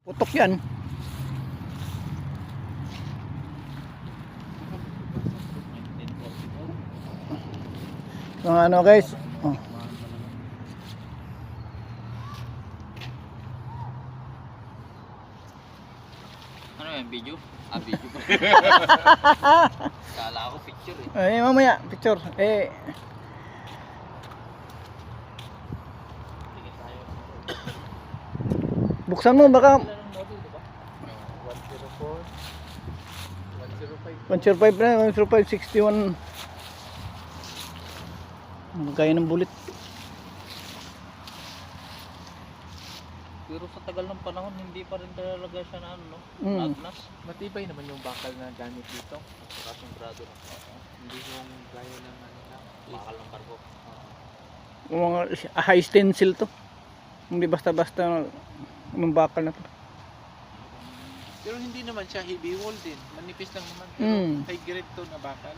Putok yan. So, ano guys? Oh. Ano yan, video? Ah, video pa. Kala ko picture eh. Ay, mamaya, picture. Sige tayo. Buksan mo baka Ilan ang model, diba? 105 104, 105. na, 105, 61. Gaya ng bullet. Pero sa tagal ng panahon, hindi pa rin talaga siya na ano, no? Mm. Agnas. Matibay naman yung bakal na gamit dito. Kasungrado na. Hindi yung gaya ng ano lang. Bakal ng kargo. Mga high stencil to. Hindi basta-basta ng bakal na to. Pero hindi naman siya heavy wall din. Manipis lang naman. Pero Mm. high grade to na bakal.